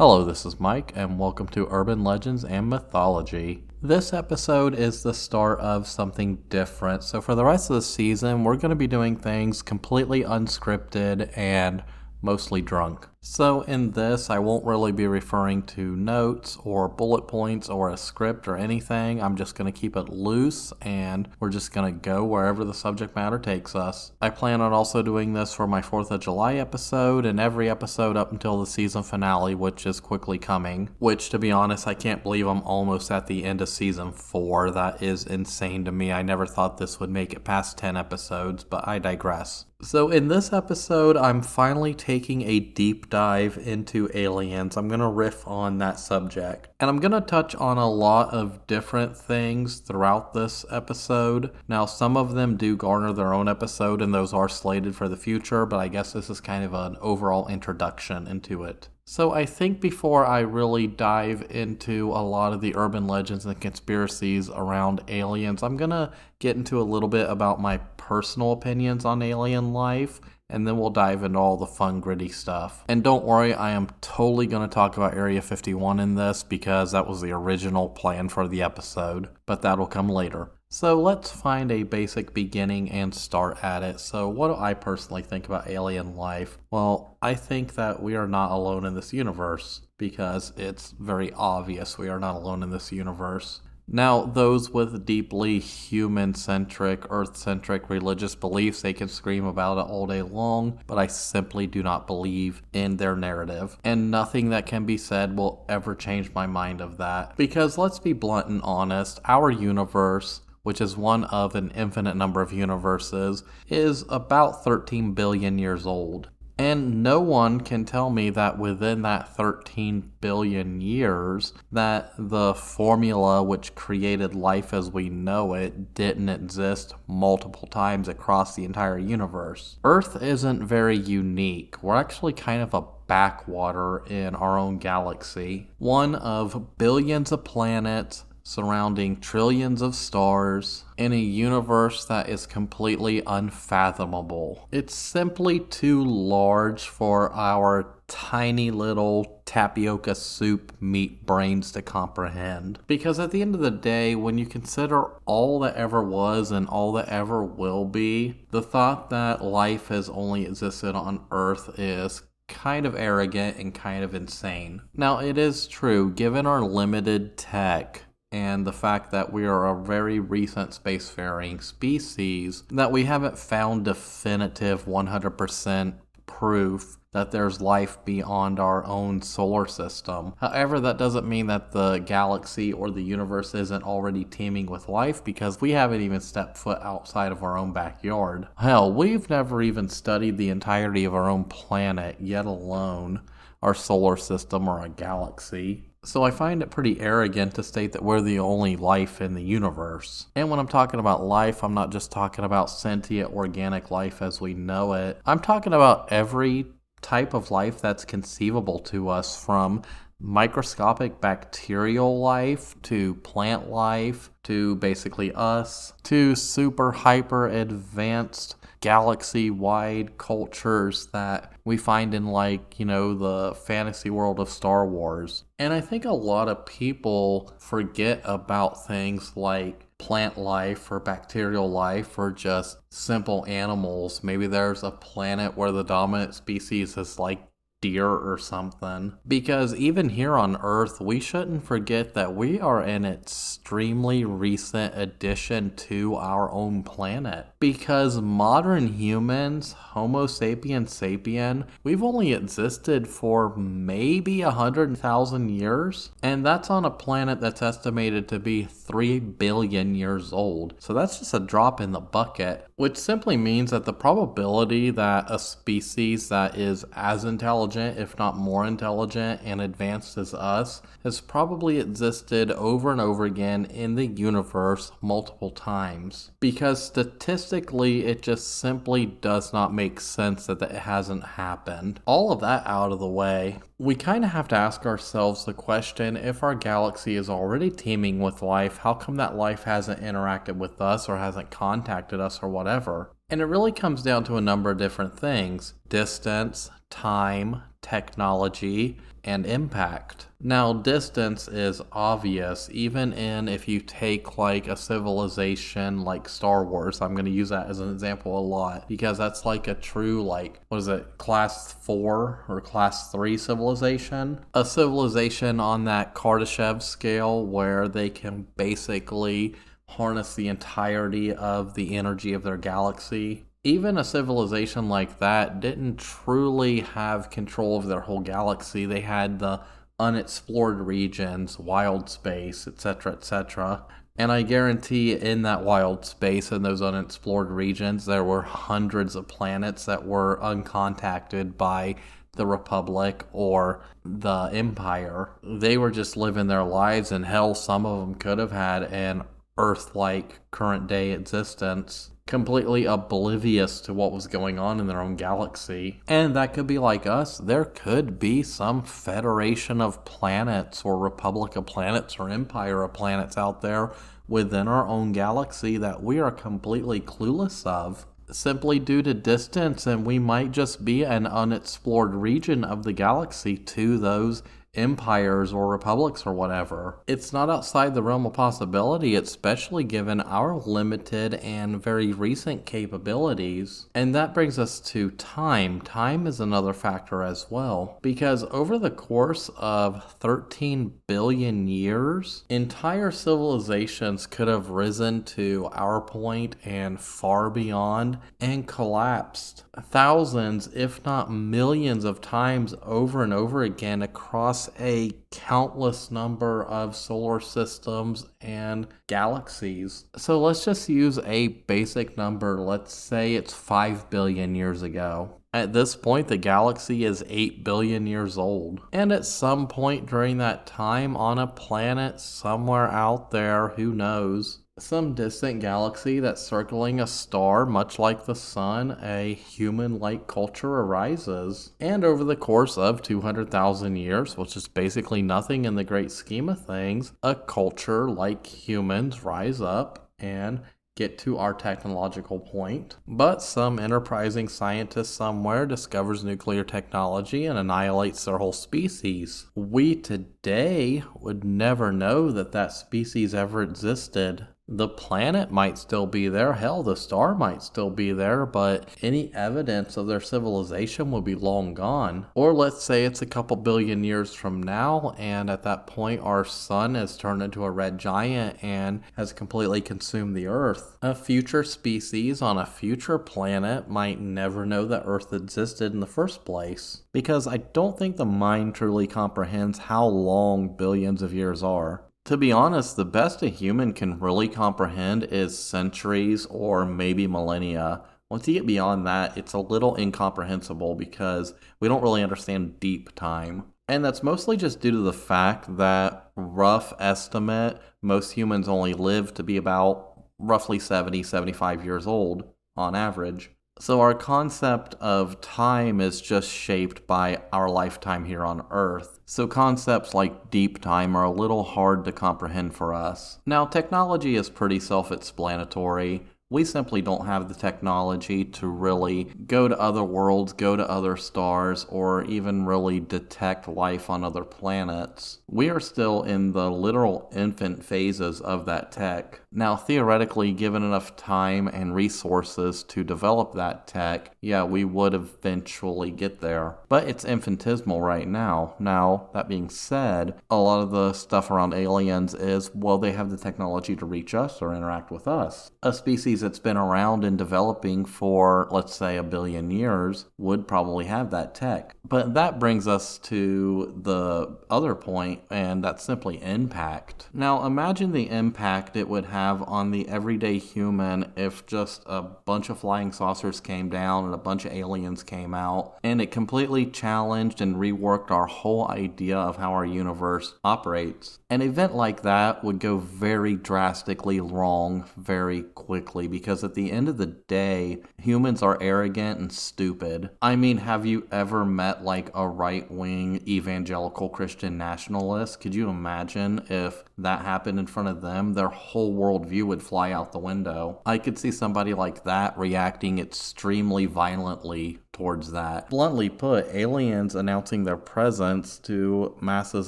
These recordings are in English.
Hello, this is Mike, and welcome to Urban Legends and Mythology. This episode is the start of something different, so for the rest of the season, we're going to be doing things completely unscripted and mostly drunk. So in this, I won't really be referring to notes or bullet points or a script or anything. I'm just going to keep it loose and we're just going to go wherever the subject matter takes us. I plan on also doing this for my 4th of July episode and every episode up until the season finale, which is quickly coming. Which, to be honest, I can't believe I'm almost at the end of season 4. That is insane to me. I never thought this would make it past 10 episodes, but I digress. So in this episode, I'm finally taking a deep dive into aliens. I'm going to riff on that subject. And I'm going to touch on a lot of different things throughout this episode. Now, some of them do garner their own episode, and those are slated for the future, but I guess this is kind of an overall introduction into it. So I think before I really dive into a lot of the urban legends and conspiracies around aliens, I'm going to get into a little bit about my personal opinions on alien life, and then we'll dive into all the fun, gritty stuff. And don't worry, I am totally going to talk about Area 51 in this because that was the original plan for the episode, but that'll come later. So let's find a basic beginning and start at it. So what do I personally think about alien life? Well, I think that we are not alone in this universe because it's very obvious we are not alone in this universe. Now, those with deeply human-centric, earth-centric religious beliefs, they can scream about it all day long, but I simply do not believe in their narrative. And nothing that can be said will ever change my mind of that. Because let's be blunt and honest, our universe, which is one of an infinite number of universes, is about 13 billion years old. And no one can tell me that within that 13 billion years that the formula which created life as we know it didn't exist multiple times across the entire universe. Earth isn't very unique. We're actually kind of a backwater in our own galaxy. One of billions of planets surrounding trillions of stars in a universe that is completely unfathomable. It's simply too large for our tiny little tapioca soup meat brains to comprehend. Because at the end of the day, when you consider all that ever was and all that ever will be, the thought that life has only existed on Earth is kind of arrogant and kind of insane. Now, it is true, given our limited tech, and the fact that we are a very recent spacefaring species, that we haven't found definitive 100% proof that there's life beyond our own solar system. However, that doesn't mean that the galaxy or the universe isn't already teeming with life, because we haven't even stepped foot outside of our own backyard. Hell, we've never even studied the entirety of our own planet, yet alone our solar system or a galaxy. So I find it pretty arrogant to state that we're the only life in the universe. And when I'm talking about life, I'm not just talking about sentient organic life as we know it. I'm talking about every type of life that's conceivable to us, from microscopic bacterial life to plant life to basically us to super hyper advanced galaxy-wide cultures that we find in, like, the fantasy world of Star Wars. And I think a lot of people forget about things like plant life or bacterial life or just simple animals. Maybe there's a planet where the dominant species is like deer or something. Because even here on Earth, we shouldn't forget that we are an extremely recent addition to our own planet. Because modern humans, Homo sapiens sapien, we've only existed for maybe 100,000 years. And that's on a planet that's estimated to be 3 billion years old. So that's just a drop in the bucket, which simply means that the probability that a species that is as intelligent, if not more intelligent and advanced as us, has probably existed over and over again in the universe multiple times. Because statistically, it just simply does not make sense that it hasn't happened. All of that out of the way, we kind of have to ask ourselves the question, if our galaxy is already teeming with life, how come that life hasn't interacted with us or hasn't contacted us or whatever? And it really comes down to a number of different things: distance, time, technology and impact. Now, distance is obvious, even in if you take like a civilization like Star Wars. I'm going to use that as an example a lot because that's like a true, like, what is it, class 4 or class 3 civilization? A civilization on that Kardashev scale where they can basically harness the entirety of the energy of their galaxy. Even a civilization like that didn't truly have control of their whole galaxy. They had the unexplored regions, wild space, etc., etc. And I guarantee in that wild space, in those unexplored regions, there were hundreds of planets that were uncontacted by the Republic or the Empire. They were just living their lives, and hell, some of them could have had an Earth-like current-day existence, completely oblivious to what was going on in their own galaxy. And that could be like us. There could be some federation of planets or republic of planets or empire of planets out there within our own galaxy that we are completely clueless of, simply due to distance, and we might just be an unexplored region of the galaxy to those empires or republics or whatever. It's not outside the realm of possibility, especially given our limited and very recent capabilities. And that brings us to time. Time is another factor as well, because over the course of 13 billion years, entire civilizations could have risen to our point and far beyond and collapsed thousands, if not millions of times over and over again across a countless number of solar systems and galaxies. So let's just use a basic number. Let's say it's 5 billion years ago. At this point, the galaxy is 8 billion years old. And at some point during that time, on a planet somewhere out there, who knows, some distant galaxy that's circling a star, much like the sun, a human-like culture arises. And over the course of 200,000 years, which is basically nothing in the great scheme of things, a culture like humans rise up and get to our technological point. But some enterprising scientist somewhere discovers nuclear technology and annihilates their whole species. We today would never know that that species ever existed. The planet might still be there, hell, the star might still be there, but any evidence of their civilization will be long gone. Or let's say it's a couple billion years from now, and at that point our sun has turned into a red giant and has completely consumed the Earth. A future species on a future planet might never know that Earth existed in the first place, because I don't think the mind truly comprehends how long billions of years are. To be honest, the best a human can really comprehend is centuries or maybe millennia. Once you get beyond that, it's a little incomprehensible because we don't really understand deep time. And that's mostly just due to the fact that, rough estimate, most humans only live to be about roughly 70, 75 years old on average. So our concept of time is just shaped by our lifetime here on Earth. So concepts like deep time are a little hard to comprehend for us. Now, technology is pretty self-explanatory. We simply don't have the technology to really go to other worlds, go to other stars, or even really detect life on other planets. We are still in the literal infant phases of that tech. Now, theoretically, given enough time and resources to develop that tech, yeah, we would eventually get there. But it's infinitesimal right now. Now, that being said, a lot of the stuff around aliens is, well, they have the technology to reach us or interact with us. A species that's been around and developing for, let's say, 1 billion years would probably have that tech. But that brings us to the other point, and that's simply impact. Now, imagine the impact it would have on the everyday human if just a bunch of flying saucers came down and a bunch of aliens came out, and it completely challenged and reworked our whole idea of how our universe operates. An event like that would go very drastically wrong very quickly, because at the end of the day, humans are arrogant and stupid. I mean, have you ever met like a right-wing evangelical Christian nationalist? Could you imagine if that happened in front of them? Their whole worldview would fly out the window. I could see somebody like that reacting extremely violently towards that. Bluntly put, aliens announcing their presence to masses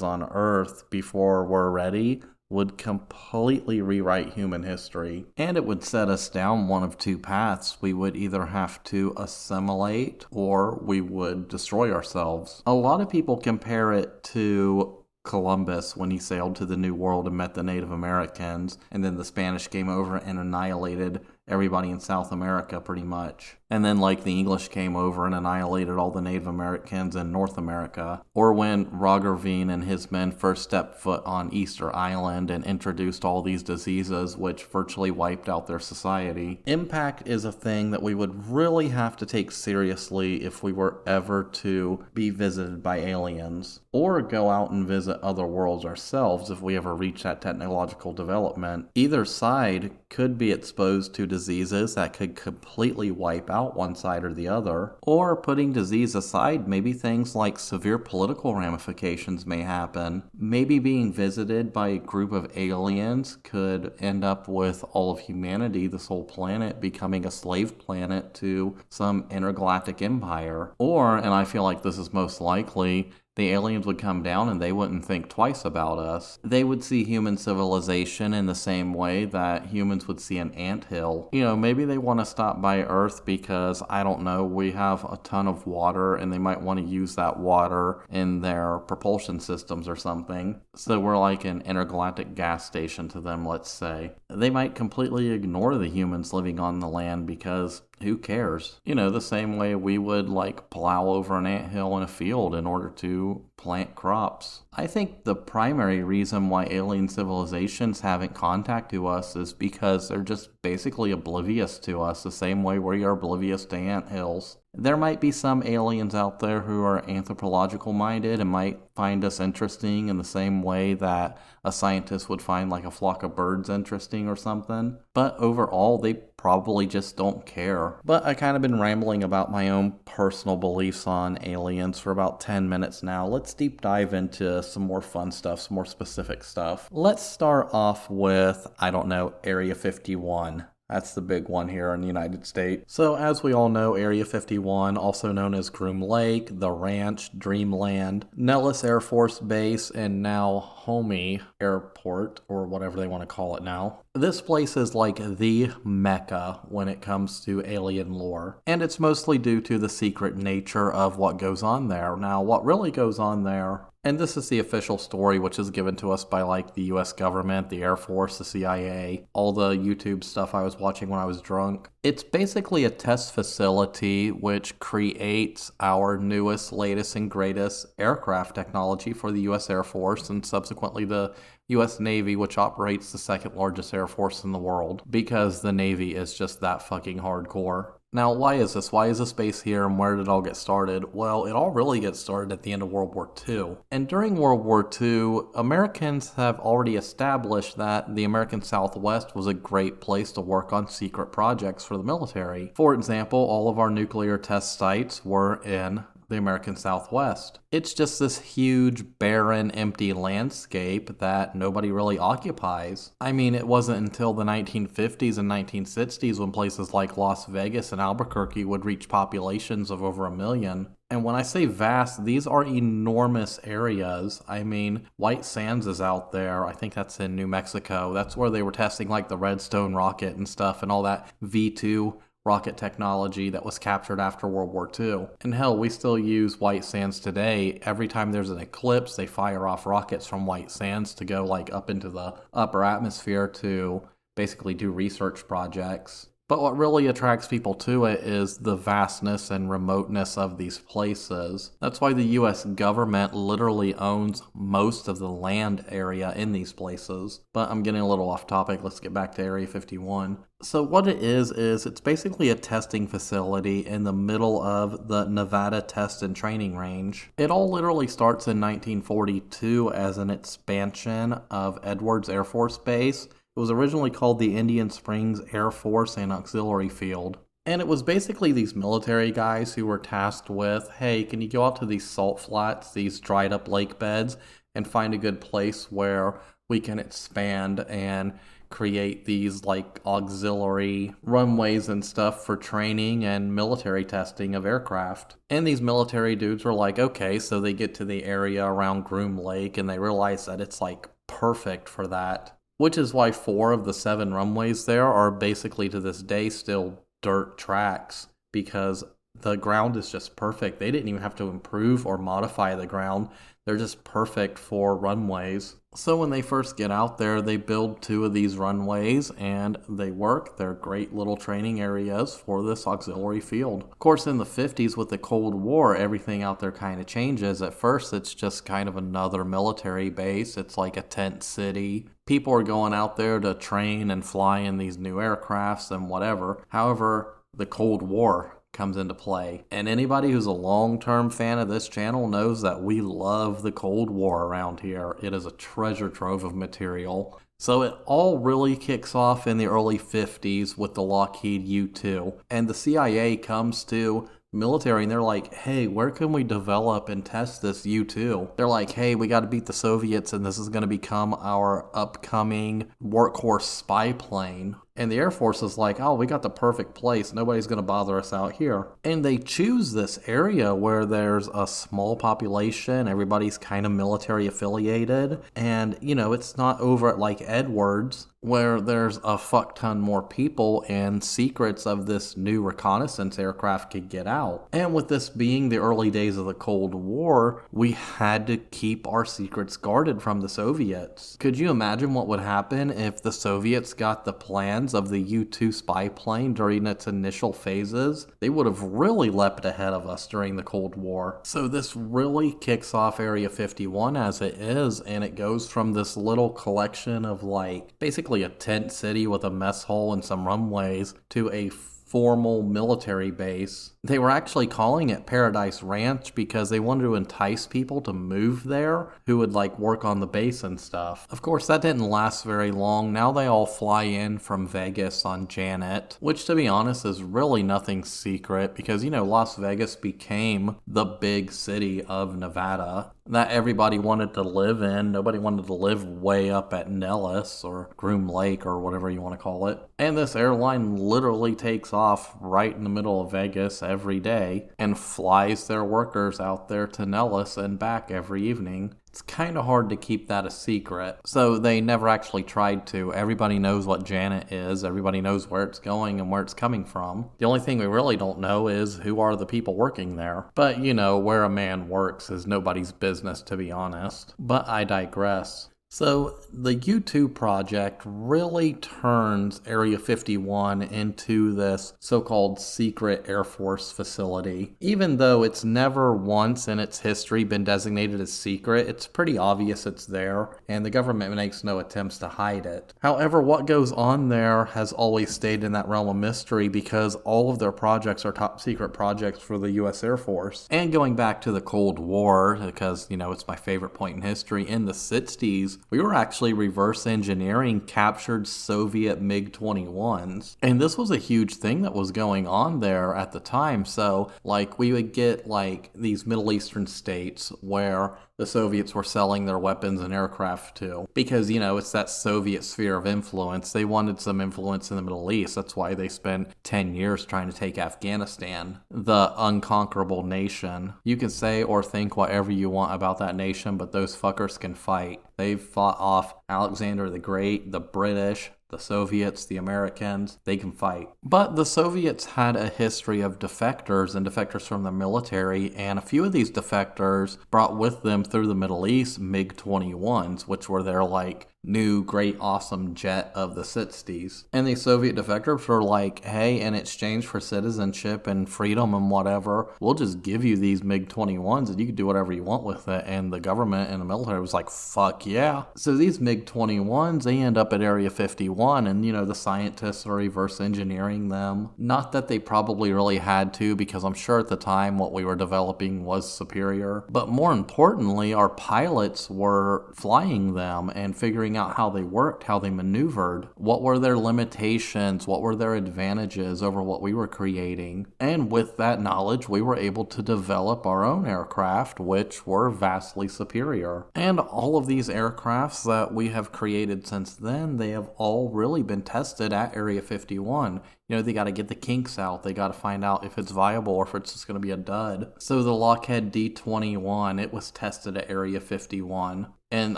on Earth before we're ready would completely rewrite human history. And it would set us down one of two paths. We would either have to assimilate or we would destroy ourselves. A lot of people compare it to Columbus when he sailed to the New World and met the Native Americans, and then the Spanish came over and annihilated everybody in South America pretty much. And then like the English came over and annihilated all the Native Americans in North America. Or when Roggeveen and his men first stepped foot on Easter Island and introduced all these diseases which virtually wiped out their society. Impact is a thing that we would really have to take seriously if we were ever to be visited by aliens. Or go out and visit other worlds ourselves if we ever reach that technological development. Either side could be exposed to diseases that could completely wipe out one side or the other. Or, putting disease aside, maybe things like severe political ramifications may happen. Maybe being visited by a group of aliens could end up with all of humanity, this whole planet, becoming a slave planet to some intergalactic empire. Or, and I feel like this is most likely, the aliens would come down and they wouldn't think twice about us. They would see human civilization in the same way that humans would see an anthill. You know, maybe they want to stop by Earth because, I don't know, we have a ton of water and they might want to use that water in their propulsion systems or something. So we're like an intergalactic gas station to them, let's say. They might completely ignore the humans living on the land because who cares? You know, the same way we would like plow over an anthill in a field in order to plant crops. I think the primary reason why alien civilizations haven't contacted us is because they're just basically oblivious to us, the same way we are oblivious to anthills. There might be some aliens out there who are anthropological minded and might find us interesting in the same way that a scientist would find like a flock of birds interesting or something. But overall, they probably just don't care. But I kind of been rambling about my own personal beliefs on aliens for about 10 minutes now. Let's deep dive into some more fun stuff, some more specific stuff. Let's start off with, I don't know, Area 51. That's the big one here in the United States. So as we all know, Area 51, also known as Groom Lake, The Ranch, Dreamland, Nellis Air Force Base, and now Homey Airport, or whatever they want to call it now. This place is like the mecca when it comes to alien lore, and it's mostly due to the secret nature of what goes on there. Now, what really goes on there, and this is the official story, which is given to us by like the US government, the Air Force, the CIA, all the YouTube stuff I was watching when I was drunk. It's basically a test facility which creates our newest, latest, and greatest aircraft technology for the US Air Force and subsequently the US Navy, which operates the second largest air force in the world, because the Navy is just that fucking hardcore. Now, why is this? Why is this base here, and where did it all get started? Well, it all really gets started at the end of World War II. And during World War II, Americans have already established that the American Southwest was a great place to work on secret projects for the military. For example, all of our nuclear test sites were in the American Southwest. It's just this huge, barren, empty landscape that nobody really occupies. I mean, it wasn't until the 1950s and 1960s when places like Las Vegas and Albuquerque would reach populations of over 1 million. And when I say vast, these are enormous areas. I mean, White Sands is out there. I think that's in New Mexico. That's where they were testing like the Redstone rocket and stuff and all that V2 rocket technology that was captured after World War II. And hell, we still use White Sands today. Every time there's an eclipse, they fire off rockets from White Sands to go like up into the upper atmosphere to basically do research projects. But what really attracts people to it is the vastness and remoteness of these places. That's why the US government literally owns most of the land area in these places. But I'm getting a little off topic. Let's get back to Area 51. So what it is it's basically a testing facility in the middle of the Nevada Test and Training Range. It all literally starts in 1942 as an expansion of Edwards Air Force Base. It was originally called the Indian Springs Air Force and Auxiliary Field. And it was basically these military guys who were tasked with, hey, can you go out to these salt flats, these dried up lake beds, and find a good place where we can expand and create these like auxiliary runways and stuff for training and military testing of aircraft. And these military dudes were like, okay, so they get to the area around Groom Lake and they realize that it's like perfect for that. Which is why 4 of the 7 runways there are basically to this day still dirt tracks, because the ground is just perfect. They didn't even have to improve or modify the ground. They're just perfect for runways. So when they first get out there, they build 2 of these runways and they work. They're great little training areas for this auxiliary field. Of course, in the 50s with the Cold War, everything out there kind of changes. At first, it's just kind of another military base. It's like a tent city. People are going out there to train and fly in these new aircrafts and whatever. However, the Cold War comes into play. And anybody who's a long-term fan of this channel knows that we love the Cold War around here. It is a treasure trove of material. So it all really kicks off in the early 50s with the Lockheed U-2. And the CIA comes to military and they're like, hey, where can we develop and test this U-2? They're like, hey, we got to beat the Soviets and this is going to become our upcoming workhorse spy plane. And the Air Force is like, oh, we got the perfect place. Nobody's going to bother us out here. And they choose this area where there's a small population. Everybody's kind of military affiliated. And, you know, it's not over at like Edwards where there's a fuck ton more people and secrets of this new reconnaissance aircraft could get out. And with this being the early days of the Cold War, we had to keep our secrets guarded from the Soviets. Could you imagine what would happen if the Soviets got the plans of the U-2 spy plane during its initial phases? They would have really leapt ahead of us during the Cold War. So this really kicks off Area 51 as it is, and it goes from this little collection of like basically a tent city with a mess hall and some runways to a formal military base. They were actually calling it Paradise Ranch because they wanted to entice people to move there who would like work on the base and stuff. Of course, that didn't last very long. Now they all fly in from Vegas on Janet, which to be honest is really nothing secret because, you know, Las Vegas became the big city of Nevada that everybody wanted to live in. Nobody wanted to live way up at Nellis or Groom Lake or whatever you want to call it. And this airline literally takes off right in the middle of Vegas every day and flies their workers out there to Nellis and back every evening. It's kind of hard to keep that a secret. So they never actually tried to. Everybody knows what Janet is. Everybody knows where it's going and where it's coming from. The only thing we really don't know is who are the people working there. But, you know, where a man works is nobody's business, to be honest. But I digress. So the U-2 project really turns Area 51 into this so-called secret Air Force facility. Even though it's never once in its history been designated as secret, it's pretty obvious it's there, and the government makes no attempts to hide it. However, what goes on there has always stayed in that realm of mystery because all of their projects are top secret projects for the U.S. Air Force. And going back to the Cold War, because, you know, it's my favorite point in history, in the 60s, we were actually reverse engineering captured Soviet MiG-21s. And this was a huge thing that was going on there at the time. So, like, we would get, like, these Middle Eastern states where the Soviets were selling their weapons and aircraft to. Because, you know, it's that Soviet sphere of influence. They wanted some influence in the Middle East. That's why they spent 10 years trying to take Afghanistan, the unconquerable nation. You can say or think whatever you want about that nation, but those fuckers can fight. They've fought off Alexander the Great, the British, the Soviets, the Americans. They can fight. But the Soviets had a history of defectors and defectors from the military, and a few of these defectors brought with them through the Middle East MiG-21s, which were their, like, new great awesome jet of the 60s. And the Soviet defectors were like, hey, in exchange for citizenship and freedom and whatever, we'll just give you these MiG-21s and you can do whatever you want with it. And the government and the military was like, fuck yeah. So these MiG-21s, they end up at Area 51 and, you know, the scientists are reverse engineering them. Not that they probably really had to, because I'm sure at the time what we were developing was superior. But more importantly, our pilots were flying them and figuring figuring out how they worked, how they maneuvered, what were their limitations, what were their advantages over what we were creating. And with that knowledge, we were able to develop our own aircraft, which were vastly superior. And all of these aircrafts that we have created since then, they have all really been tested at Area 51. They got to get the kinks out. They got to find out if it's viable or if it's just going to be a dud. So the Lockheed D-21, it was tested at Area 51. And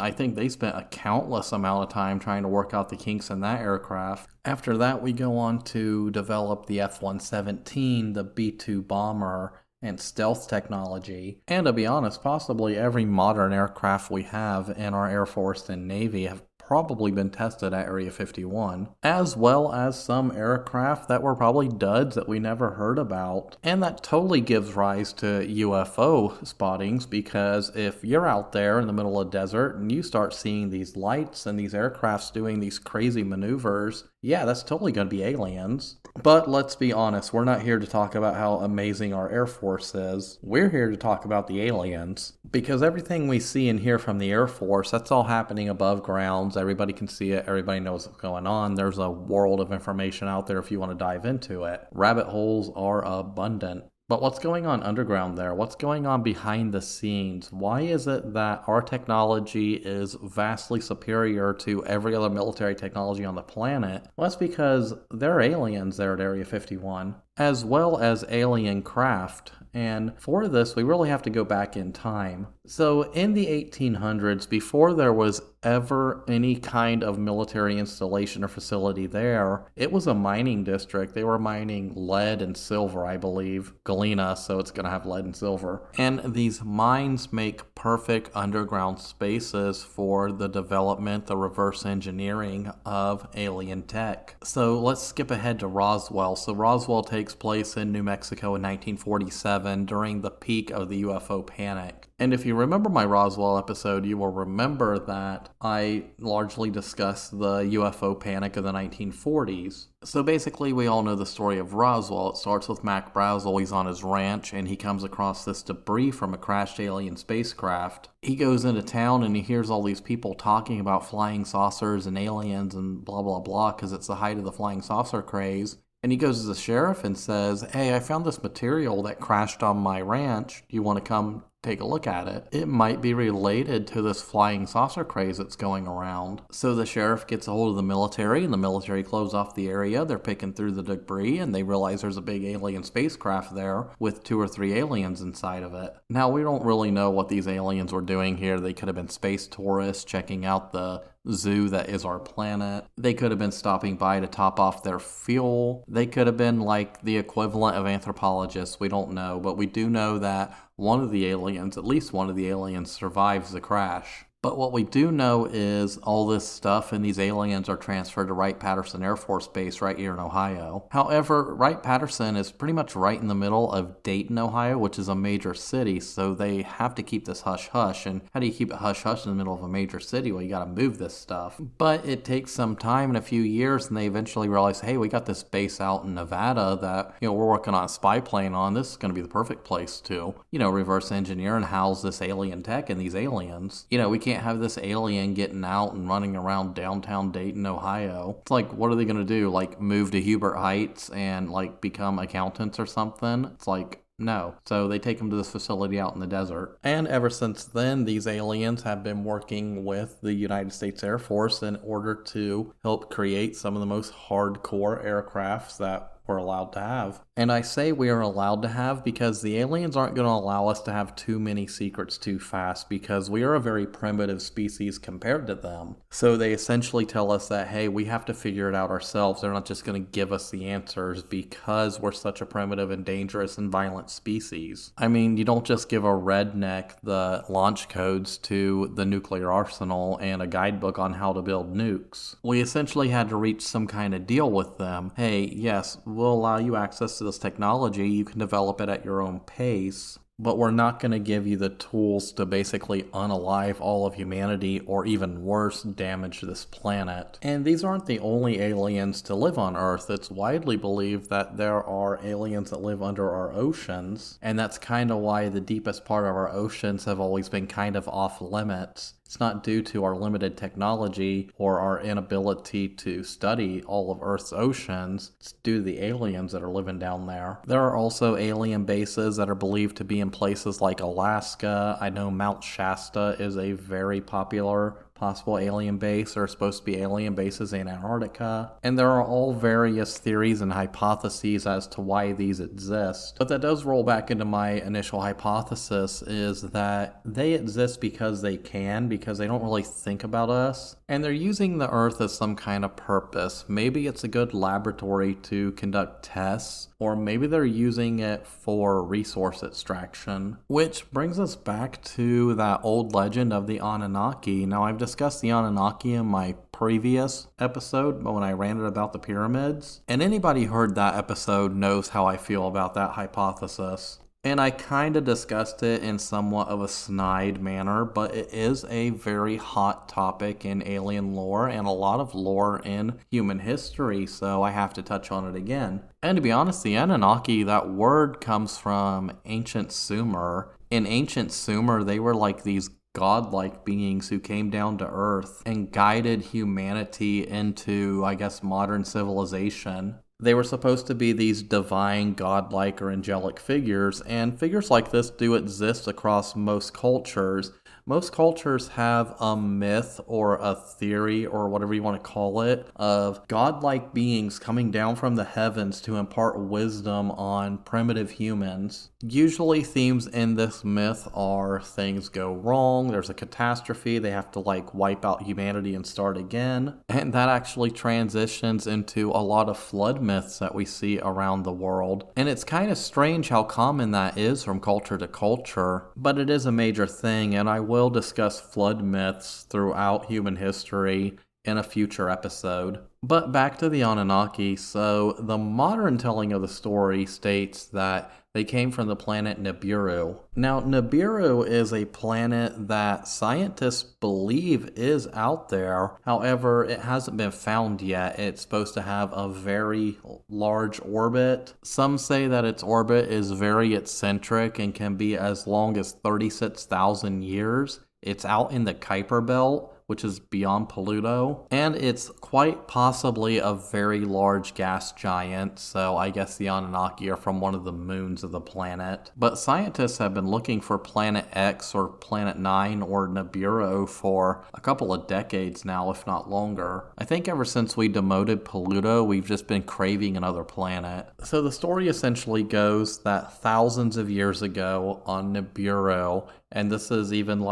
I think they spent a countless amount of time trying to work out the kinks in that aircraft. After that, we go on to develop the F-117, the B-2 bomber, and stealth technology. And to be honest, possibly every modern aircraft we have in our Air Force and Navy have probably been tested at Area 51, as well as some aircraft that were probably duds that we never heard about. And that totally gives rise to UFO spottings, because if you're out there in the middle of the desert and you start seeing these lights and these aircrafts doing these crazy maneuvers, yeah, that's totally going to be aliens. But let's be honest, we're not here to talk about how amazing our Air Force is. We're here to talk about the aliens. Because everything we see and hear from the Air Force, that's all happening above grounds. Everybody can see it. Everybody knows what's going on. There's a world of information out there if you want to dive into it. Rabbit holes are abundant. But what's going on underground there? What's going on behind the scenes? Why is it that our technology is vastly superior to every other military technology on the planet? Well, that's because there are aliens there at Area 51, as well as alien craft. And for this, we really have to go back in time. So in the 1800s, before there was ever any kind of military installation or facility there, it was a mining district. They were mining lead and silver, I believe. Galena, so it's going to have lead and silver. And these mines make perfect underground spaces for the development, the reverse engineering of alien tech. So let's skip ahead to Roswell. So Roswell takes place in New Mexico in 1947 during the peak of the UFO panic. And if you remember my Roswell episode, you will remember that I largely discussed the UFO panic of the 1940s. So basically, we all know the story of Roswell. It starts with Mac Brazel. He's on his ranch, and he comes across this debris from a crashed alien spacecraft. He goes into town, and he hears all these people talking about flying saucers and aliens and blah, blah, blah, because it's the height of the flying saucer craze. And he goes to the sheriff and says, "Hey, I found this material that crashed on my ranch. Do you want to come take a look at it? It might be related to this flying saucer craze that's going around." So the sheriff gets a hold of the military, and the military close off the area. They're picking through the debris, and they realize there's a big alien spacecraft there with 2 or 3 aliens inside of it. Now, we don't really know what these aliens were doing here. They could have been space tourists checking out the zoo that is our planet. They could have been stopping by to top off their fuel. They could have been like the equivalent of anthropologists. We don't know, but we do know that one of the aliens, at least one of the aliens, survives the crash. But what we do know is all this stuff and these aliens are transferred to Wright-Patterson Air Force Base right here in Ohio. However, Wright-Patterson is pretty much right in the middle of Dayton, Ohio, which is a major city, so they have to keep this hush-hush. And how do you keep it hush-hush in the middle of a major city? Well, you gotta move this stuff. But it takes some time and a few years, and they eventually realize, hey, we got this base out in Nevada that, we're working on a spy plane on. This is gonna be the perfect place to, reverse engineer and house this alien tech and these aliens. We can't have this alien getting out and running around downtown Dayton, Ohio. It's like, what are they going to do? Like, move to Hubert Heights and, become accountants or something? It's like, no. So they take them to this facility out in the desert. And ever since then, these aliens have been working with the United States Air Force in order to help create some of the most hardcore aircrafts that we're allowed to have. And I say we are allowed to have because the aliens aren't going to allow us to have too many secrets too fast, because we are a very primitive species compared to them. So they essentially tell us that, hey, we have to figure it out ourselves. They're not just going to give us the answers because we're such a primitive and dangerous and violent species. I mean, you don't just give a redneck the launch codes to the nuclear arsenal and a guidebook on how to build nukes. We essentially had to reach some kind of deal with them. Hey, yes, we'll allow you access to this technology. You can develop it at your own pace, but we're not going to give you the tools to basically unalive all of humanity, or even worse, damage this planet. And these aren't the only aliens to live on Earth. It's widely believed that there are aliens that live under our oceans, and that's kind of why the deepest part of our oceans have always been kind of off limits. It's not due to our limited technology or our inability to study all of Earth's oceans. It's due to the aliens that are living down there. There are also alien bases that are believed to be in places like Alaska. I know Mount Shasta is a very popular possible alien base. There are supposed to be alien bases in Antarctica. And there are all various theories and hypotheses as to why these exist. But that does roll back into my initial hypothesis, is that they exist because they can, because they don't really think about us. And they're using the Earth as some kind of purpose. Maybe it's a good laboratory to conduct tests, or maybe they're using it for resource extraction. Which brings us back to that old legend of the Anunnaki. Now, I've discussed the Anunnaki in my previous episode when I ranted about the pyramids, and anybody who heard that episode knows how I feel about that hypothesis. And I kind of discussed it in somewhat of a snide manner, but it is a very hot topic in alien lore and a lot of lore in human history, so I have to touch on it again. And to be honest, the Anunnaki, that word comes from ancient Sumer. In ancient Sumer, they were like these godlike beings who came down to Earth and guided humanity into, I guess, modern civilization. They were supposed to be these divine, godlike, or angelic figures, and figures like this do exist across most cultures. Most cultures have a myth or a theory or whatever you want to call it of godlike beings coming down from the heavens to impart wisdom on primitive humans. Usually themes in this myth are things go wrong, there's a catastrophe, they have to wipe out humanity and start again. And that actually transitions into a lot of flood myths that we see around the world. And it's kind of strange how common that is from culture to culture, but it is a major thing, and I will discuss flood myths throughout human history in a future episode. But back to the Anunnaki. So the modern telling of the story states that they came from the planet Nibiru. Now, Nibiru is a planet that scientists believe is out there. However, it hasn't been found yet. It's supposed to have a very large orbit. Some say that its orbit is very eccentric and can be as long as 36,000 years. It's out in the Kuiper Belt, which is beyond Pluto, and it's quite possibly a very large gas giant, so I guess the Anunnaki are from one of the moons of the planet. But scientists have been looking for Planet X or Planet 9 or Nibiru for a couple of decades now, if not longer. I think ever since we demoted Pluto, we've just been craving another planet. So the story essentially goes that thousands of years ago on Nibiru, and this is even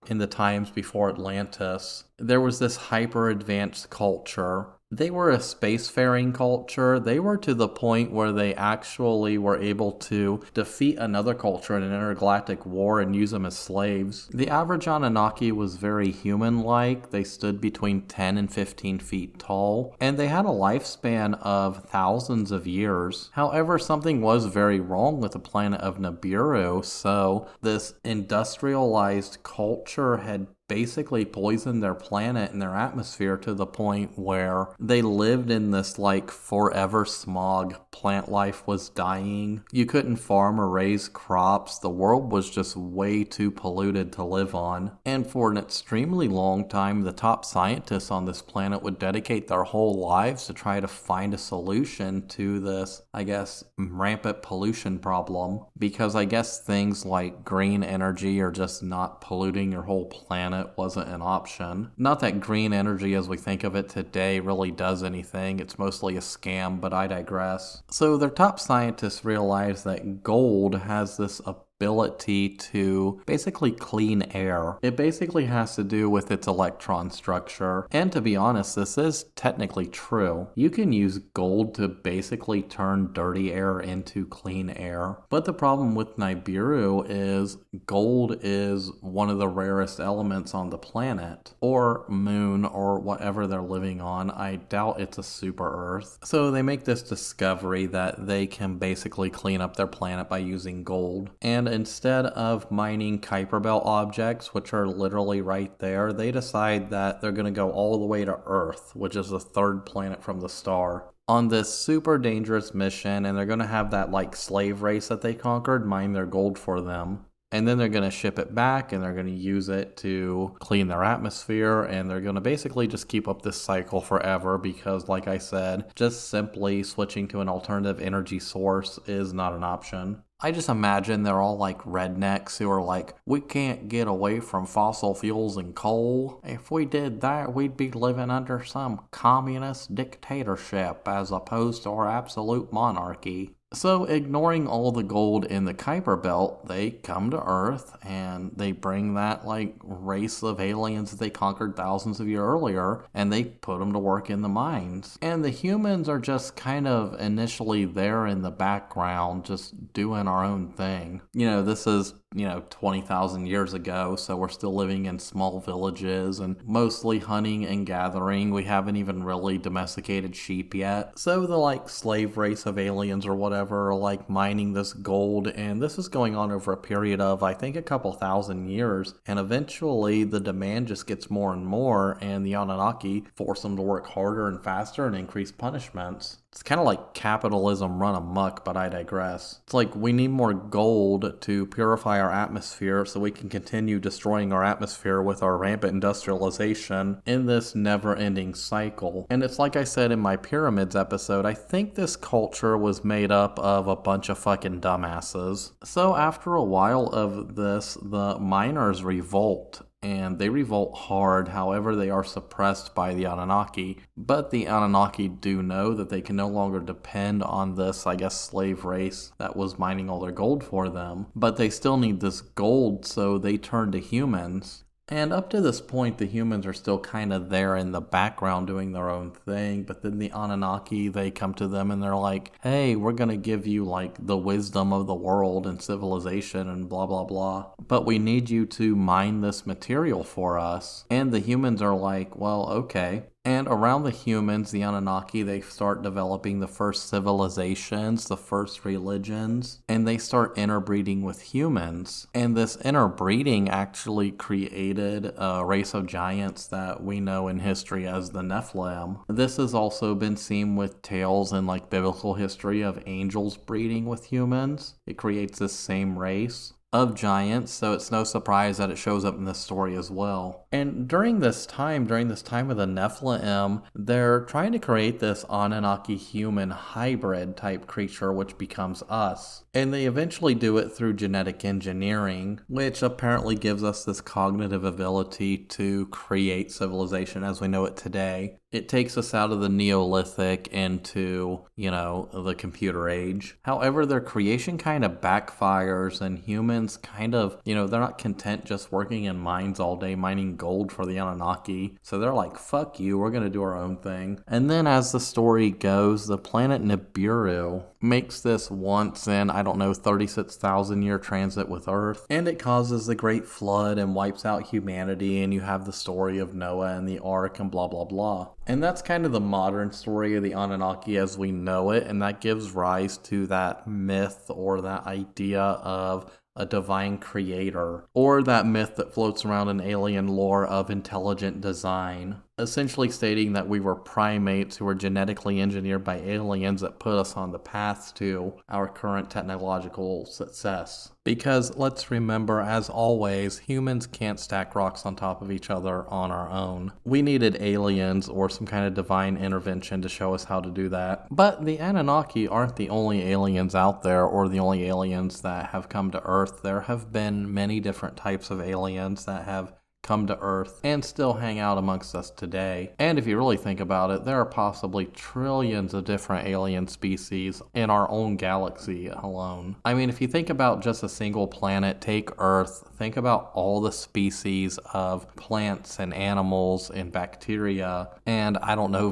in the times before Atlantis, there was this hyper-advanced culture. They were a spacefaring culture. They were to the point where they actually were able to defeat another culture in an intergalactic war and use them as slaves. The average Anunnaki was very human-like. They stood between 10 and 15 feet tall, and they had a lifespan of thousands of years. However, something was very wrong with the planet of Nibiru, so this industrialized culture had basically poisoned their planet and their atmosphere to the point where they lived in this forever smog. Plant life was dying. You couldn't farm or raise crops. The world was just way too polluted to live on. And for an extremely long time, the top scientists on this planet would dedicate their whole lives to try to find a solution to this, I guess, rampant pollution problem. Because I guess things like green energy or just not polluting your whole planet wasn't an option. Not that green energy as we think of it today really does anything. It's mostly a scam, but I digress. So their top scientists realized that gold has this ability to basically clean air. It basically has to do with its electron structure. And to be honest, this is technically true. You can use gold to basically turn dirty air into clean air. But the problem with Nibiru is gold is one of the rarest elements on the planet, or moon, or whatever they're living on. I doubt it's a super Earth. So they make this discovery that they can basically clean up their planet by using gold. And instead of mining Kuiper Belt objects, which are literally right there, they decide that they're going to go all the way to Earth, which is the third planet from the star, on this super dangerous mission, and they're going to have that slave race that they conquered mine their gold for them. and then they're going to ship it back and they're going to use it to clean their atmosphere, and they're going to basically just keep up this cycle forever because, like I said, just simply switching to an alternative energy source is not an option. I just imagine they're all like rednecks who are like, we can't get away from fossil fuels and coal. If we did that, we'd be living under some communist dictatorship as opposed to our absolute monarchy. So, ignoring all the gold in the Kuiper Belt, they come to Earth and they bring that like race of aliens that they conquered thousands of years earlier, and they put them to work in the mines. And the humans are just kind of initially there in the background, just doing our own thing. This is 20,000 years ago, so we're still living in small villages and mostly hunting and gathering. We haven't even really domesticated sheep yet. So the like slave race of aliens or whatever are like mining this gold, and this is going on over a period of I think a couple thousand years, and eventually the demand just gets more and more, and the Anunnaki force them to work harder and faster and increase punishments. It's kind of like capitalism run amok, but I digress. It's like we need more gold to purify our atmosphere so we can continue destroying our atmosphere with our rampant industrialization in this never-ending cycle. And it's like I said in my pyramids episode, I think this culture was made up of a bunch of fucking dumbasses. So after a while of this, the miners revolt. And they revolt hard, however they are suppressed by the Anunnaki. But the Anunnaki do know that they can no longer depend on this, slave race that was mining all their gold for them. But they still need this gold, so they turn to humans. And up to this point, the humans are still kind of there in the background doing their own thing. But then the Anunnaki, they come to them and they're like, hey, we're going to give you the wisdom of the world and civilization and blah, blah, blah. But we need you to mine this material for us. And the humans are like, well, okay. And around the humans, the Anunnaki, they start developing the first civilizations, the first religions, and they start interbreeding with humans. And this interbreeding actually created a race of giants that we know in history as the Nephilim. This has also been seen with tales in biblical history of angels breeding with humans. It creates this same race of giants, so it's no surprise that it shows up in this story as well. And during this time of the Nephilim, they're trying to create this Anunnaki human hybrid type creature which becomes us. And they eventually do it through genetic engineering, which apparently gives us this cognitive ability to create civilization as we know it today. It takes us out of the Neolithic into, the computer age. However, their creation kind of backfires, and humans kind of, they're not content just working in mines all day mining gold for the Anunnaki. So they're like, fuck you, we're going to do our own thing. And then as the story goes, the planet Nibiru makes this once in, 36,000 year transit with Earth, and it causes the Great Flood and wipes out humanity, and you have the story of Noah and the Ark and blah, blah, blah. And that's kind of the modern story of the Anunnaki as we know it, and that gives rise to that myth or that idea of a divine creator, or that myth that floats around in alien lore of intelligent design, essentially stating that we were primates who were genetically engineered by aliens that put us on the path to our current technological success. Because let's remember, as always, humans can't stack rocks on top of each other on our own. We needed aliens or some kind of divine intervention to show us how to do that. But the Anunnaki aren't the only aliens out there, or the only aliens that have come to Earth. There have been many different types of aliens that have come to Earth and still hang out amongst us today. And if you really think about it, there are possibly trillions of different alien species in our own galaxy alone. If you think about just a single planet, take Earth, think about all the species of plants and animals and bacteria and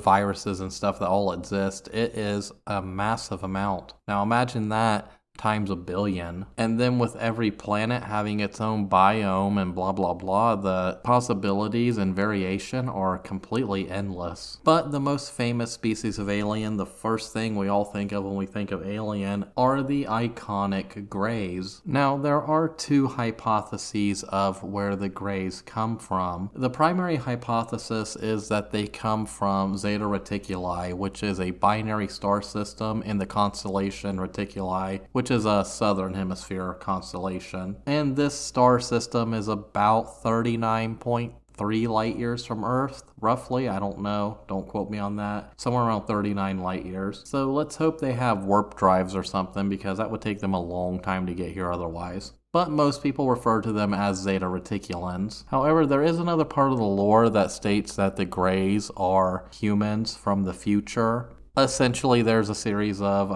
viruses and stuff that all exist. It is a massive amount. Now imagine that times 1 billion. And then with every planet having its own biome and blah, blah, blah, the possibilities and variation are completely endless. But the most famous species of alien, the first thing we all think of when we think of alien, are the iconic Greys. Now, there are 2 hypotheses of where the Greys come from. The primary hypothesis is that they come from Zeta Reticuli, which is a binary star system in the constellation Reticuli, which which is a southern hemisphere constellation. And this star system is about 39.3 light years from Earth, roughly. I don't know. Don't quote me on that. Somewhere around 39 light years. So let's hope they have warp drives or something, because that would take them a long time to get here otherwise. But most people refer to them as Zeta Reticulans. However, there is another part of the lore that states that the Greys are humans from the future. Essentially, there's a series of,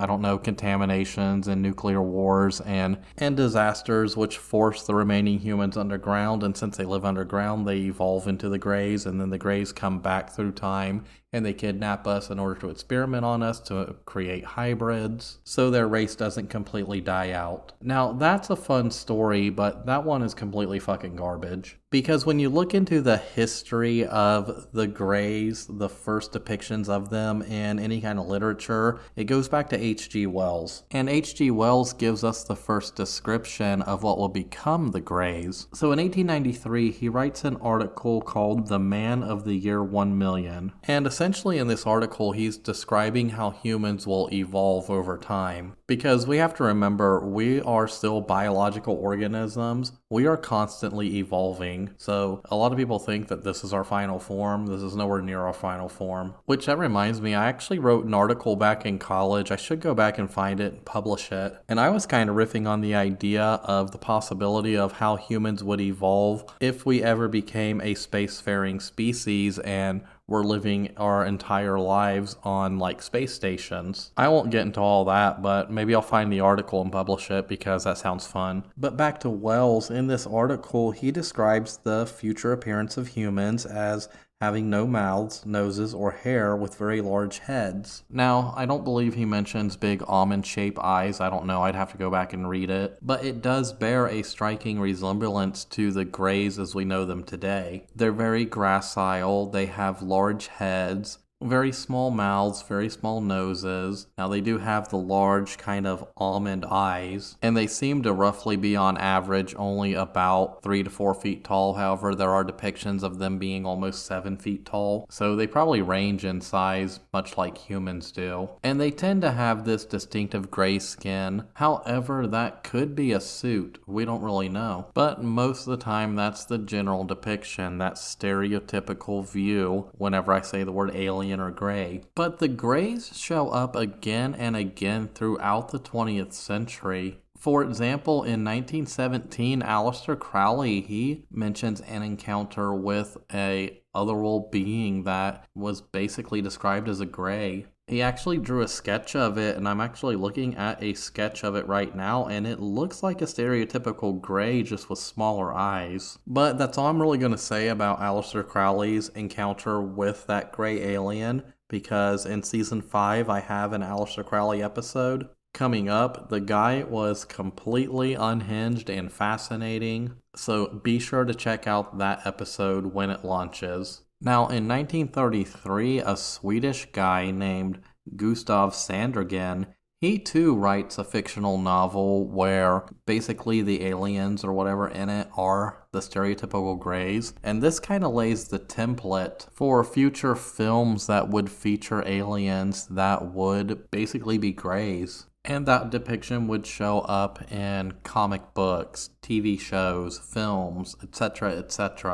contaminations and nuclear wars and disasters which force the remaining humans underground. And since they live underground, they evolve into the Greys, and then the Greys come back through time and they kidnap us in order to experiment on us to create hybrids so their race doesn't completely die out. Now, that's a fun story, but that one is completely fucking garbage. Because when you look into the history of the Greys, the first depictions of them in any kind of literature, it goes back to H.G. Wells. And H.G. Wells gives us the first description of what will become the Greys. So in 1893, he writes an article called The Man of the Year 1,000,000. And essentially in this article, he's describing how humans will evolve over time. Because we have to remember, we are still biological organisms. We are constantly evolving. So a lot of people think that this is our final form. This is nowhere near our final form. Which, that reminds me, I actually wrote an article back in college. I should go back and find it and publish it. And I was kind of riffing on the idea of the possibility of how humans would evolve if we ever became a spacefaring species and we're living our entire lives on like space stations. I won't get into all that, but maybe I'll find the article and publish it because that sounds fun. But back to Wells, in this article, he describes the future appearance of humans as having no mouths, noses, or hair with very large heads. Now, I don't believe he mentions big almond-shaped eyes. I don't know. I'd have to go back and read it. But it does bear a striking resemblance to the Greys as we know them today. They're very gracile. They have large heads, very small mouths, very small noses. Now they do have the large kind of almond eyes, and they seem to roughly be on average only about 3 to 4 feet tall. However, there are depictions of them being almost 7 feet tall. So they probably range in size much like humans do. And they tend to have this distinctive gray skin. However, that could be a suit. We don't really know. But most of the time, that's the general depiction, that stereotypical view whenever I say the word alien or gray. But the Greys show up again and again throughout the 20th century. For example, in 1917, Aleister Crowley, he mentions an encounter with a otherworld being that was basically described as a Grey. He actually drew a sketch of it, and I'm actually looking at a sketch of it right now, and it looks like a stereotypical Grey just with smaller eyes. But that's all I'm really going to say about Aleister Crowley's encounter with that Grey alien, because in Season 5 I have an Aleister Crowley episode coming up. The guy was completely unhinged and fascinating, so be sure to check out that episode when it launches. Now, in 1933, a Swedish guy named Gustav Sandringen, he too writes a fictional novel where basically the aliens or whatever in it are the stereotypical Greys. And this kind of lays the template for future films that would feature aliens that would basically be Greys. And that depiction would show up in comic books, TV shows, films, etc.,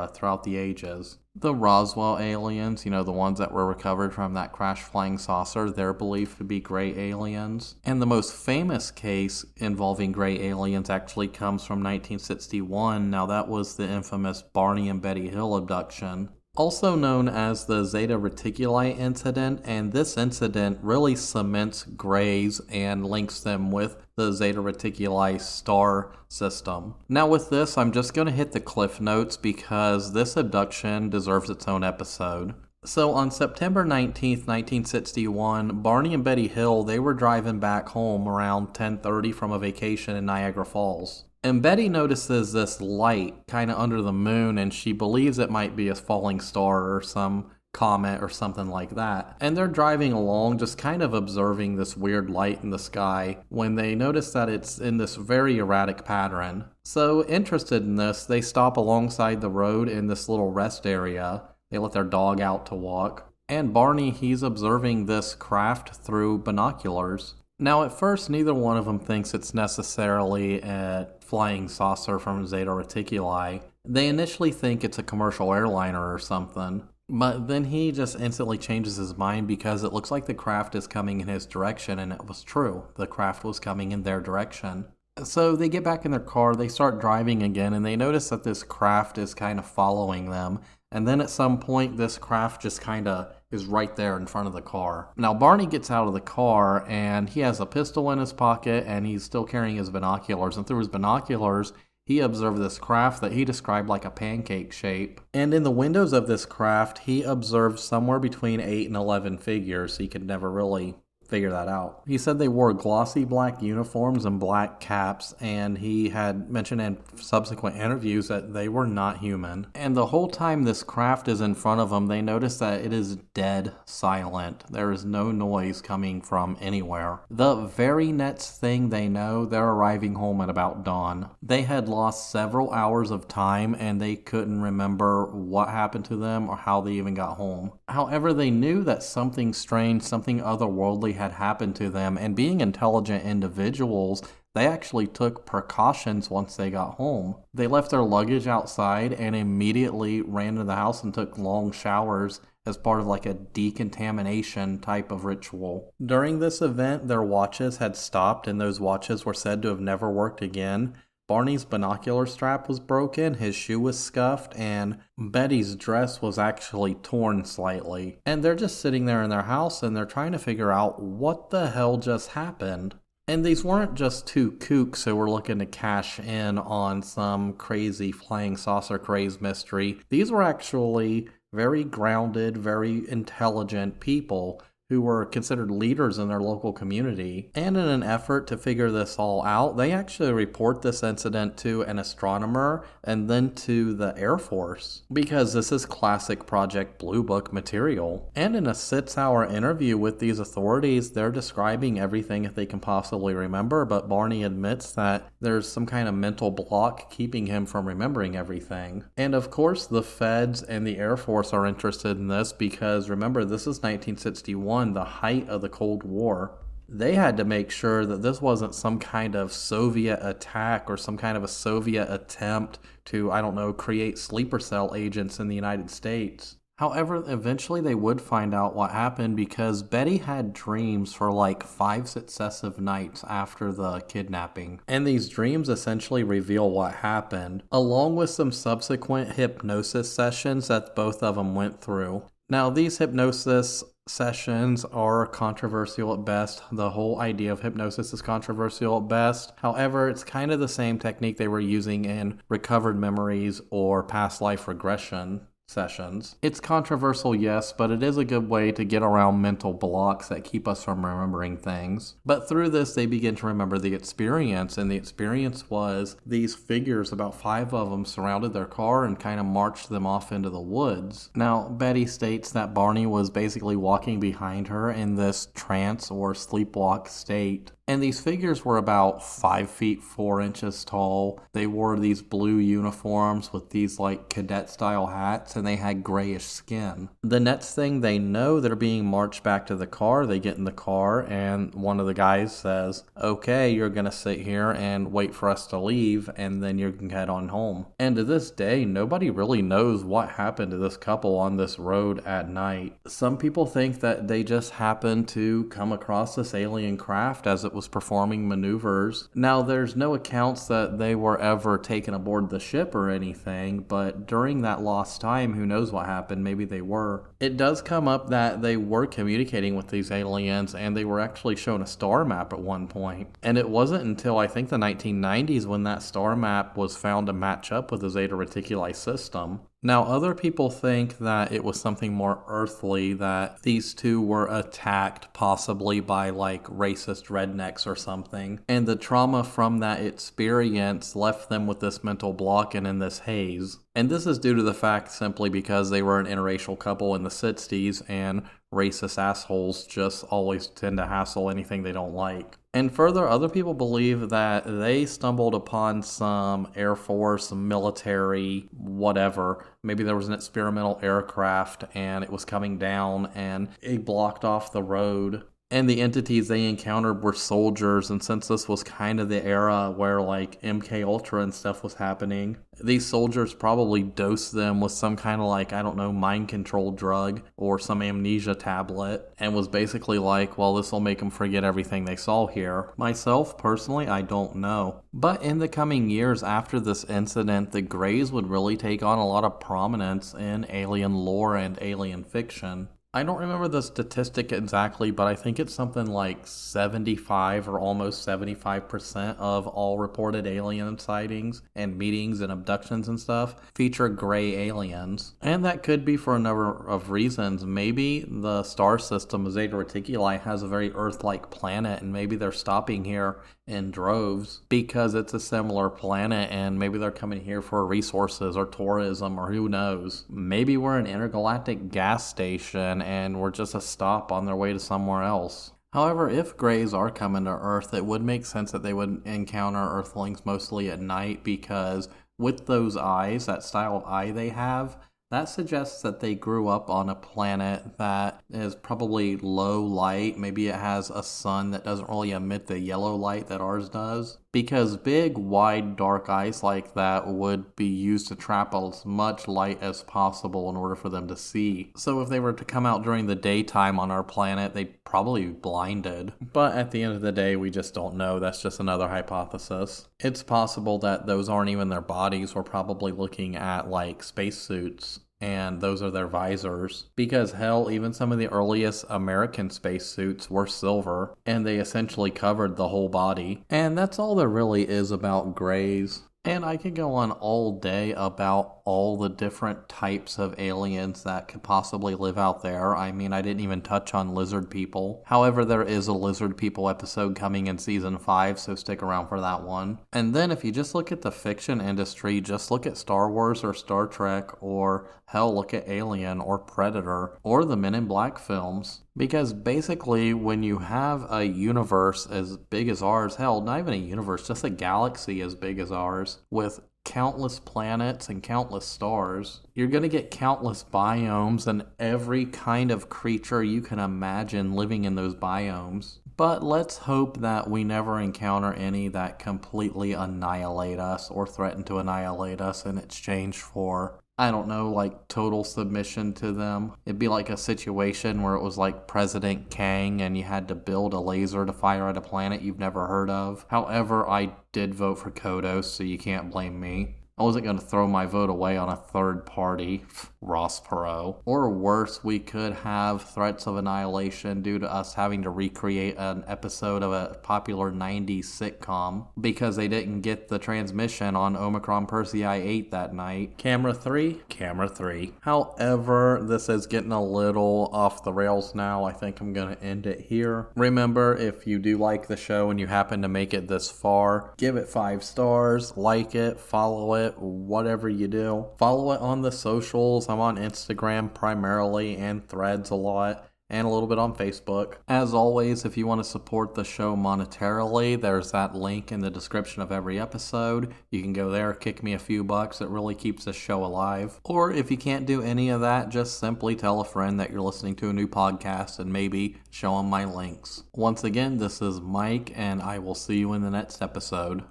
throughout the ages. The Roswell aliens, the ones that were recovered from that crash flying saucer, they're believed to be Grey aliens. And the most famous case involving Grey aliens actually comes from 1961. Now that was the infamous Barney and Betty Hill abduction, also known as the Zeta Reticuli incident, and this incident really cements Greys and links them with the Zeta Reticuli star system. Now with this, I'm just going to hit the cliff notes because this abduction deserves its own episode. So on September 19th, 1961, Barney and Betty Hill, they were driving back home around 10:30 from a vacation in Niagara Falls. And Betty notices this light kind of under the moon, and she believes it might be a falling star or some comet or something like that. And they're driving along just kind of observing this weird light in the sky when they notice that it's in this very erratic pattern. So interested in this, they stop alongside the road in this little rest area. They let their dog out to walk. And Barney, he's observing this craft through binoculars. Now, at first, neither one of them thinks it's necessarily a flying saucer from Zeta Reticuli. They initially think it's a commercial airliner or something. But then he just instantly changes his mind because it looks like the craft is coming in his direction, and it was true. The craft was coming in their direction. So they get back in their car, they start driving again, and they notice that this craft is kind of following them. And then at some point, this craft just kind of is right there in front of the car. Now, Barney gets out of the car, and he has a pistol in his pocket, and he's still carrying his binoculars. And through his binoculars, he observed this craft that he described like a pancake shape. And in the windows of this craft, he observed somewhere between 8 and 11 figures. He could never really figure that out. He said they wore glossy black uniforms and black caps, and he had mentioned in subsequent interviews that they were not human. And the whole time this craft is in front of them, they notice that it is dead silent. There is no noise coming from anywhere. The very next thing they know, they're arriving home at about dawn. They had lost several hours of time, and they couldn't remember what happened to them or how they even got home. However, they knew that something strange, something otherworldly had happened to them, and being intelligent individuals, they actually took precautions once they got home. They left their luggage outside and immediately ran to the house and took long showers as part of like a decontamination type of ritual. During this event, their watches had stopped, and those watches were said to have never worked again. Barney's binocular strap was broken, his shoe was scuffed, and Betty's dress was actually torn slightly. And they're just sitting there in their house and they're trying to figure out what the hell just happened. And these weren't just two kooks who were looking to cash in on some crazy flying saucer craze mystery. These were actually very grounded, very intelligent people who were considered leaders in their local community. And in an effort to figure this all out, they actually report this incident to an astronomer and then to the Air Force, because this is classic Project Blue Book material. And in a 6-hour interview with these authorities, they're describing everything that they can possibly remember, but Barney admits that there's some kind of mental block keeping him from remembering everything. And of course, the feds and the Air Force are interested in this because, remember, this is 1961, the height of the Cold War. They had to make sure that this wasn't some kind of Soviet attack or some kind of a Soviet attempt to, I don't know, create sleeper cell agents in the United States. However, eventually they would find out what happened because Betty had dreams for like 5 successive nights after the kidnapping. And these dreams essentially reveal what happened, along with some subsequent hypnosis sessions that both of them went through. Now, these hypnosis sessions are controversial at best. The whole idea of hypnosis is controversial at best. However, it's kind of the same technique they were using in recovered memories or past life regression sessions. It's controversial, yes, but it is a good way to get around mental blocks that keep us from remembering things. But through this, they begin to remember the experience, and the experience was these figures, about 5 of them, surrounded their car and kind of marched them off into the woods. Now, Betty states that Barney was basically walking behind her in this trance or sleepwalk state. And these figures were about 5 feet 4 inches tall. They wore these blue uniforms with these like cadet style hats, and they had grayish skin. The next thing they know, they're being marched back to the car. They get in the car, and one of the guys says, "Okay, you're gonna sit here and wait for us to leave, and then you can head on home." And to this day, nobody really knows what happened to this couple on this road at night. Some people think that they just happened to come across this alien craft as it was performing maneuvers. Now, there's no accounts that they were ever taken aboard the ship or anything, but during that lost time, who knows what happened? Maybe they were. It does come up that they were communicating with these aliens, and they were actually shown a star map at one point. And it wasn't until I think the 1990s when that star map was found to match up with the Zeta Reticuli system. Now, other people think that it was something more earthly, that these two were attacked possibly by like racist rednecks or something, and the trauma from that experience left them with this mental block and in this haze. And this is due to the fact simply because they were an interracial couple in the 60s, and racist assholes just always tend to hassle anything they don't like. And further, other people believe that they stumbled upon some Air Force, military, whatever. Maybe there was an experimental aircraft and it was coming down and it blocked off the road. And the entities they encountered were soldiers, and since this was kind of the era where like MK Ultra and stuff was happening, these soldiers probably dosed them with some kind of like, I don't know, mind control drug or some amnesia tablet, and was basically like, well, this will make them forget everything they saw here. Myself, personally, I don't know. But in the coming years after this incident, the Greys would really take on a lot of prominence in alien lore and alien fiction. I don't remember the statistic exactly, but I think it's something like 75 or almost 75% of all reported alien sightings and meetings and abductions and stuff feature gray aliens. And that could be for a number of reasons. Maybe the star system Zeta Reticuli has a very Earth-like planet, and maybe they're stopping here in droves because it's a similar planet, and maybe they're coming here for resources or tourism, or who knows. Maybe we're an intergalactic gas station and we're just a stop on their way to somewhere else. However, if Greys are coming to Earth, it would make sense that they would encounter Earthlings mostly at night, because with those eyes, that style of eye they have, that suggests that they grew up on a planet that is probably low light. Maybe it has a sun that doesn't really emit the yellow light that ours does. Because big, wide, dark eyes like that would be used to trap as much light as possible in order for them to see. So if they were to come out during the daytime on our planet, they'd probably be blinded. But at the end of the day, we just don't know. That's just another hypothesis. It's possible that those aren't even their bodies. We're probably looking at like spacesuits, and those are their visors. Because hell, even some of the earliest American spacesuits were silver, and they essentially covered the whole body. And that's all there really is about Greys. And I could go on all day about all the different types of aliens that could possibly live out there. I mean, I didn't even touch on lizard people. However, there is a lizard people episode coming in season 5, so stick around for that one. And then if you just look at the fiction industry, just look at Star Wars or Star Trek, or hell, look at Alien or Predator or the Men in Black films. Because basically, when you have a universe as big as ours, hell, not even a universe, just a galaxy as big as ours, with countless planets and countless stars, you're going to get countless biomes and every kind of creature you can imagine living in those biomes. But let's hope that we never encounter any that completely annihilate us or threaten to annihilate us in exchange for, I don't know, like total submission to them. It'd be like a situation where it was like President Kang and you had to build a laser to fire at a planet you've never heard of. However, I did vote for Kodos, so you can't blame me. I wasn't going to throw my vote away on a third party, Ross Perot. Or worse, we could have threats of annihilation due to us having to recreate an episode of a popular 90s sitcom because they didn't get the transmission on Omicron Persei 8 that night. Camera 3? Camera 3. However, this is getting a little off the rails now. I think I'm going to end it here. Remember, if you do like the show and you happen to make it this far, give it 5 stars, like it, follow it, whatever you do. Follow it on the socials. I'm on Instagram primarily and Threads a lot, and a little bit on Facebook. As always, if you want to support the show monetarily, there's that link in the description of every episode. You can go there, kick me a few bucks. It really keeps the show alive. Or if you can't do any of that, just simply tell a friend that you're listening to a new podcast and maybe show them my links. Once again, this is Mike, and I will see you in the next episode.